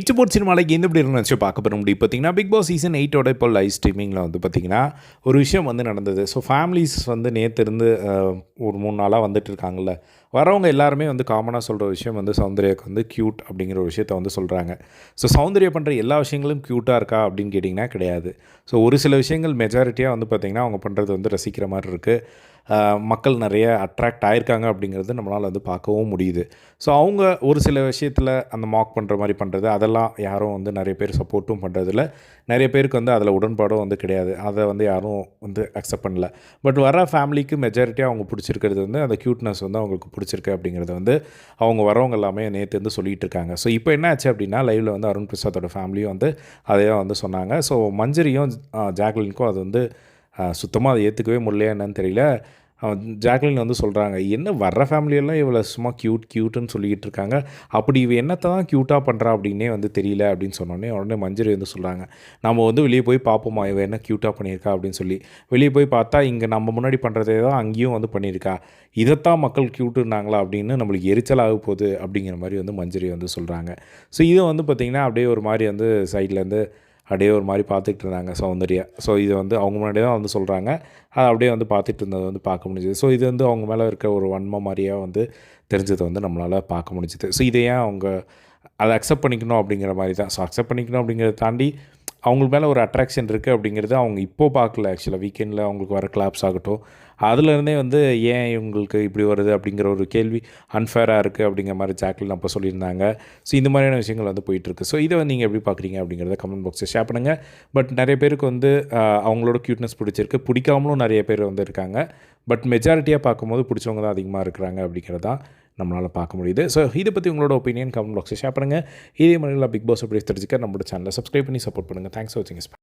ஈச்சபோர்ட் சினிமாலைக்கு எந்த எப்படி இருக்குன்னு வச்சு பார்க்க போகிற முடியும் பார்த்தீங்கன்னா, பிக் பாஸ் சீசன் 8ஓட இப்போ லைவ் ஸ்ட்ரீமிங்கில் வந்து பார்த்தீங்கன்னா, ஒரு விஷயம் வந்து நடந்தது. ஸோ ஃபேமிலிஸ் வந்து நேற்று இருந்து ஒரு 3 நாளாக வந்துட்டு இருக்காங்கல்ல, வரவங்க எல்லாருமே வந்து காமனாக சொல்கிற விஷயம் வந்து சௌந்தர்யாவுக்கு வந்து க்யூட் அப்படிங்கிற ஒரு விஷயத்த வந்து சொல்கிறாங்க. ஸோ சௌந்தர்யா பண்ணுற எல்லா விஷயங்களும் க்யூட்டாக இருக்கா அப்படின்னு கேட்டிங்கன்னா கிடையாது. ஸோ ஒரு சில விஷயங்கள் மெஜாரிட்டியாக வந்து பார்த்திங்கன்னா அவங்க பண்ணுறது வந்து ரசிக்கிற மாதிரி இருக்குது. மக்கள் நிறைய அட்ராக்ட் ஆகிருக்காங்க அப்படிங்கிறது நம்மளால் வந்து பார்க்கவும் முடியுது. ஸோ அவங்க ஒரு சில விஷயத்தில் அந்த மாக் பண்ணுற மாதிரி பண்ணுறது அதெல்லாம் யாரும் வந்து நிறைய பேர் சப்போர்ட்டும் பண்ணுறதில்ல. நிறைய பேருக்கு வந்து அதில் உடன்பாடும் வந்து கிடையாது. அதை வந்து யாரும் வந்து அக்செப்ட் பண்ணல. பட் வர ஃபேமிலிக்கு மெஜாரிட்டியாக அவங்க பிடிச்சிருக்கிறது வந்து அந்த க்யூட்னஸ் வந்து அவங்களுக்கு பிடிச்சிருக்கு அப்படிங்கிறத வந்து அவங்க வரவங்க எல்லாமே நேற்று வந்து சொல்லிகிட்டு இருக்காங்க. ஸோ இப்போ என்ன ஆச்சு அப்படின்னா, லைவில் வந்து அருண் பிரசாத்தோட ஃபேமிலியும் வந்து அதையே வந்து சொன்னாங்க. ஸோ மஞ்சரியும் ஜாக்லினுக்கும் அது வந்து சுத்தமாக அதை ஏற்றுக்கவே முடியலையா என்னன்னு தெரியல. ஜாக்லின் வந்து சொல்கிறாங்க, என்ன வர்ற ஃபேமிலியெல்லாம் இவளை சும்மா க்யூட்டுன்னு சொல்லிக்கிட்டு இருக்காங்க, அப்படி இவ என்னத்தை தான் க்யூட்டாக பண்ணுறா அப்படின்னே வந்து தெரியல அப்படின்னு சொன்னோடனே உடனே மஞ்சரி வந்து சொல்கிறாங்க, நம்ம வந்து வெளியே போய் பார்ப்போமா இவ என்ன க்யூட்டாக பண்ணியிருக்கா அப்படின்னு சொல்லி. வெளியே போய் பார்த்தா இங்கே நம்ம முன்னாடி பண்ணுறதே தான் அங்கேயும் வந்து பண்ணியிருக்கா, இதைத்தான் மக்கள் க்யூட்டுன்னாங்களா அப்படின்னு நம்மளுக்கு எரிச்சல் ஆக போகுது அப்படிங்கிற மாதிரி வந்து மஞ்சரி வந்து சொல்கிறாங்க. ஸோ இதை வந்து பார்த்திங்கன்னா அப்படியே ஒரு மாதிரி வந்து சைட்லேருந்து அப்படியே ஒரு மாதிரி பார்த்துக்கிட்டு இருந்தாங்க சௌந்தர்யா. ஸோ இது வந்து அவங்க முன்னாடியே தான் வந்து சொல்கிறாங்க. அதை அப்படியே வந்து பார்த்துட்டு இருந்ததை வந்து பார்க்க முடிஞ்சுது. ஸோ இது வந்து அவங்க மேலே இருக்க ஒரு வன்மம் மாதிரியாக வந்து தெரிஞ்சதை வந்து நம்மளால் பார்க்க முடிஞ்சுது. ஸோ இதை ஏன் அவங்க அதை அக்செப்ட் பண்ணிக்கணும் அப்படிங்கிற மாதிரி தான். ஸோ அக்செப்ட் பண்ணிக்கணும் அப்படிங்கிறத தாண்டி அவங்களுக்கு மேலே ஒரு அட்ராக்ஷன் இருக்குது அப்படிங்கிறது அவங்க இப்போது பார்க்கல. ஆக்சுவலாக வீக்கெண்டில் அவங்களுக்கு வர கிளாப்ஸ் ஆகட்டும், அதுலேருந்தே வந்து ஏன் இவங்களுக்கு இப்படி வருது அப்படிங்கிற ஒரு கேள்வி அன்ஃபேராக இருக்குது அப்படிங்கிற மாதிரி ஜாக்லின் அப்போ சொல்லியிருந்தாங்க. ஸோ இந்த மாதிரியான விஷயங்கள் வந்து போயிட்டுருக்கு. ஸோ இதை வந்து நீங்கள் எப்படி பார்க்குறீங்க அப்படிங்கிறத கமெண்ட் பாக்ஸில் ஷேர் பண்ணுங்கள். பட் நிறைய பேருக்கு வந்து அவங்களோட க்யூட்னஸ் பிடிச்சிருக்கு, பிடிக்காமலும் நிறைய பேர் வந்து இருக்காங்க. பட் மெஜாரிட்டியாக பார்க்கும்போது பிடிச்சவங்க தான் அதிகமாக இருக்கிறாங்க அப்படிங்கிறதான் நம்மளால் பார்க்க முடியுது. ஸோ இதை பற்றி உங்களோட ஒப்பீனியன் கமெண்ட் பாக்ஸில் ஷேர் பண்ணுங்கள். இதே மாதிரிலாம் பிக் பாஸ் அப்படி தெரிஞ்சுக்க நம்மளோட சேனலை சப்ஸ்கிரைப் பண்ணி சப்போர்ட் பண்ணுங்கள். தேங்க்ஸ் ஃபார் வாட்சிங்.